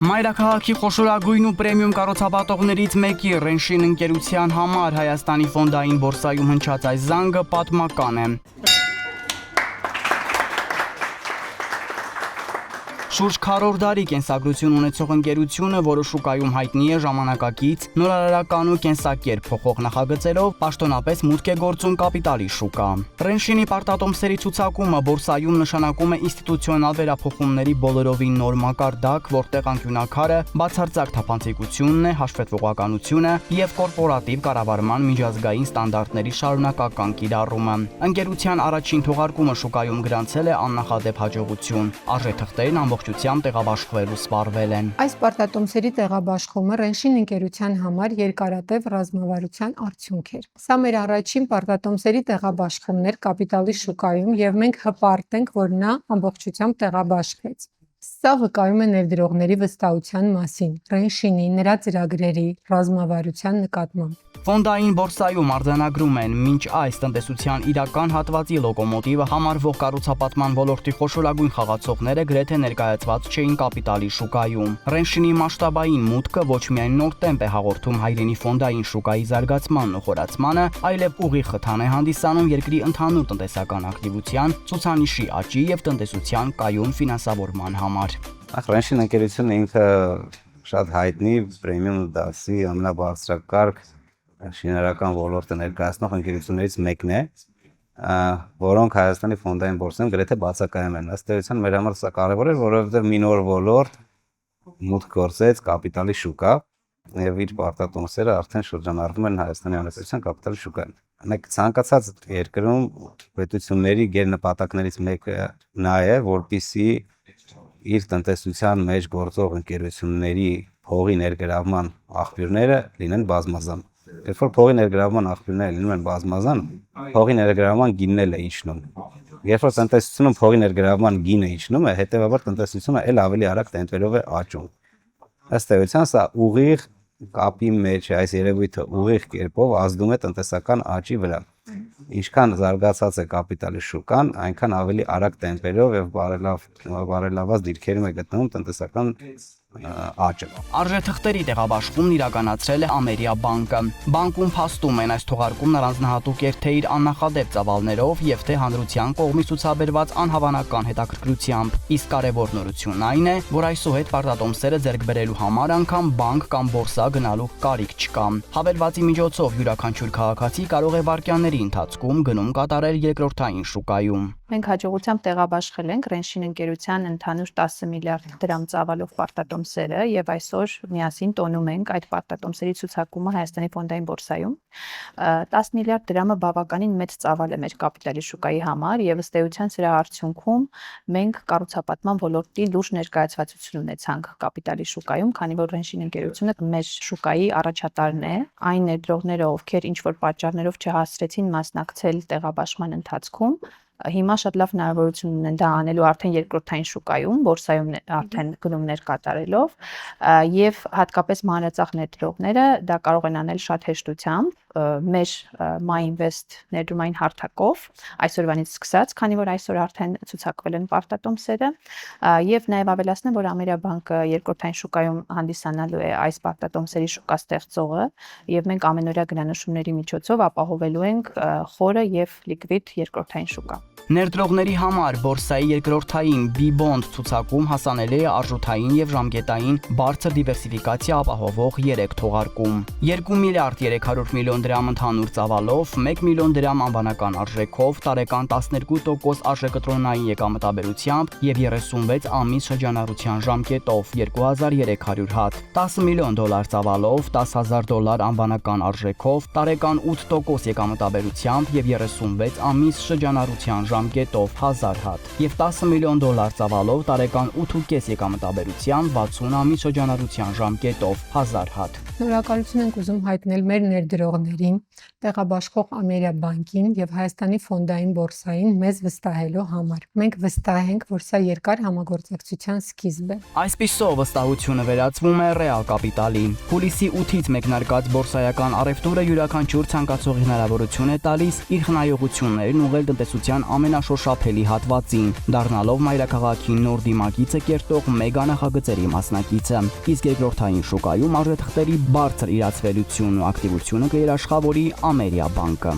Մայրաքաղաքի խոշորագույն ու պրեմիում կառուցապատողներից մեկի Ռենշին ընկերության համար Հայաստանի ֆոնդային բորսայում հնչած այս զանգը պատմական է։ Շուրջ քառորդ դարի կենսագրություն ունեցող ընկերությունը, որը շուկայում հայտնի է ժամանակակից, նորարարական ու կենսակերպ փոխող նախագծերով, պաշտոնապես մուտք է գործում կապիտալի շուկա։ Ռենշինի պարտատոմսերի ցուցակումը բորսայում նշանակում է ինստիտուցիոնալ վերափոխումների բոլորովին նոր մակարդակ, որտեղ անկյունաքարը բացարձակ թափանցիկությունն է, հաշվետվողականությունը եւ կորպորատիվ կառավարման միջազգային ստանդարտների շարունակական կիրառումը։ Ընկերության առաջին թողարկումը շուկայում գրանցել է աննախադեպ հաջողություն։ Արժեթղթերն ամբողջությամբ տեղաբաշխվել ու սպառվել են։ Այս պարտատոմսերի տեղաբաշխումը Ռենշին ընկերության համար երկարատև ռազմավարության արդյունք էր։ Սա մեր առաջին պարտատոմսերի տեղաբաշխումն էր կապիտալի շուկայում եւ մենք հպարտ ենք, որ նա ամբողջությամբ տեղաբաշխվեց։ Սա վկայում է ներդրողների վստահության մասին, Ռենշինի, նրա ծրագրերի, ռազմավարության նկատմամբ։ Ֆոնդային բորսայում արձանագրում են, մինչ այս տնտեսության իրական հատվածի լոկոմոտիվը համարվող կառուցապատման ոլորտի խոշորագույն խաղացողները գրեթե ներկայացված չէին կապիտալի շուկայում։ Ռենշինի մասշտաբային մուտքը ոչ միայն նոր տեմպ է հաղորդում հայրենի ֆոնդային շուկայի զարգացմանն ու խորացմանը, այլև ուղիղ խթան է հանդիսանում երկրի ընդհանուր տնտեսական ակտիվության, ցուցանիշի աճի եւ տնտեսության կայուն ֆինանսավորման համար։ Ռենշին ընկերությունը ինքը շատ հայտնի պրեմիում դասի ամենաբարձրակարգ շինարարական ոլորտը ներկայացնող ընկերություններից մեկն է, որոնք Հայաստանի ֆոնդային բորսայում գրեթե բացակայում են։ Ըստ էության մեր համար սա կարևոր է, որովհետև մի նոր ոլորտ մուտք գործեց կապիտալի շուկա եւ իր պարտատոմսերը արդեն շրջանառվում են Հայաստանի Հանրապետության կապիտալի շուկայում։ Մենք ցանկացած երկրում պետությունների գերնպատակներից մեկը նա է, որպեսզի իր տնտեսության մեջ գործող ընկերությունների փողի ներգրավման աղբյուրները լինեն բազմազան։ Երբ որ փողի ներգրավման աղբյուրները լինում են բազմազան, փողի ներգրավման գինն էլ է իջնում։ Երբ որ տնտեսությունում փողի ներգրավման գինը իջնում է, հետեւաբար տնտեսությունը էլ ավելի արագ տեմպերով է աճում։ Ըստ էության սա ուղիղ կապի մեջ է, այս երևույթը ուղիղ կերպով ազդում է տնտեսական աճի վրա։ Ինչքան զարգացած է կապիտալի շուկան, այնքան ավելի արագ տեմպերով եւ բարելաված դիրքերում է գտնվում տնտեսական աճը։ Արժեթղթերի տեղաբաշխումն իրականացրել է Ամերիա բանկը։ Բանկում փաստում են այս թողարկումն առանձնահատուկ էր թե իր աննախադեպ ծավալներով եւ թե հանրության կողմից ցուցաբերված անհավանական հետաքրքրությամբ։ Իսկ կարևոր նորությունն այն է, որ այսուհետ պարտատոմսերը ձեռք բերելու համար անգամ բանկ կամ բորսա գնալու կարիք չկա։ Հավելվածի միջոցով յուրաքանչյուր քաղաքացի կարող է վայրկյանների ընթացքում գնում կատարել երկրորդային շուկայում։ Մենք հաջողությամբ տեղաբաշխել ենք Ռենշին ընկերության ընդհանուր 10 միլիարդ դրամ ծավալով պարտատոմսերը եւ այսօր միասին տոնում ենք այդ պարտատոմսերի ցուցակումը Հայաստանի ֆոնդային բորսայում։ 10 միլիարդ դրամը բավականին մեծ ծավալ է մեր կապիտալի շուկայի համար եւ ըստ էության սրա արդյունքում մենք կառուցապատման ոլորտի լուրջ ներկայացվածություն ունեցանք կապիտալի շուկայում, քանի որ Ռենշին ընկերությունը մեր շուկայի առաջատարն է, այն ներդրողները, ովքեր ինչ որ պատճառներով չհասցրեցին մասնակցել տեղաբաշխման ընթացքում, հիմա շատ լավ հնարավորություն ունեն դա անելու արդեն երկրորդային շուկայում, բորսայում արդեն գնումներ կատարելով եւ հատկապես մանրածախ ներդրողները դա կարող են անել շատ հեշտությամբ մեր MyInvest ներդրումային հարթակով այսօրվանից սկսած, քանի որ այսօր արդեն ցուցակվել են պարտատոմսերը եւ նաեւ ավելացնեմ, որ Ամերիա բանկը երկրորդային շուկայում հանդիսանալու է այս պարտատոմսերի շուկա ստեղծողը եւ մենք ամենօրյա գրանշումների միջոցով ապահովելու ենք խորը եւ լիկվիդ երկրորդային շուկա։ Ներդրողների համար բորսայի երկրորդային B-bond ցուցակում հասանելի է արժութային եւ ժամկետային բարձր դիվերսիֆիկացիա ապահովող 3 թողարկում։ 2 միլիարդ 300 միլիոն դրամ ընդհանուր ծավալով, 1 միլիոն դրամ անվանական արժեքով, տարեկան 12% արժեքտրոնային եկամտաբերությամբ եւ 36 ամիս շրջանառության ժամկետով 2300 հատ, 10 միլիոն դոլար ծավալով, $10,000 անվանական արժեքով, տարեկան 8% եկամտաբերությամբ եւ 36 ամիս շրջանառության ժամկետով 1000 հատ եւ 10 միլիոն դոլար ծավալով տարեկան 8.5 եկամտաբերությամբ 60 ամիս շրջանառության ժամկետով 1000 հատ։ Շնորհակալություն ենք ուզում հայտնել մեր ներդրողներին, ընկերություններին, տեղաբաշխող Ամերիաբանկին եւ Հայաստանի ֆոնդային բորսային մեզ վստահելու համար։ Մենք վստահ ենք, որ սա երկար համագործակցության սկիզբ է։ Այսպիսով վստահությունը վերածվում է ռեալ կապիտալի։ Հուլիսի 8-ից մեկնարկած բորսայական առևտուրը յուրաքանչյուր ցանկացողի հնարավորություն է տալիս իր խնայողություններն ուղղել տնտեսության ամենաշոշափելի հատվածին, դառնալով մայրաքաղաքին նոր դիմագիծը կերտող մեգա նախագծերի մասնակիցը։ Իսկ երկրորդային շուկայում արժեթղթերի բարձր իրացվելությունն ու ակտիվությունը կերաշխավորի Ամերիաբանկը։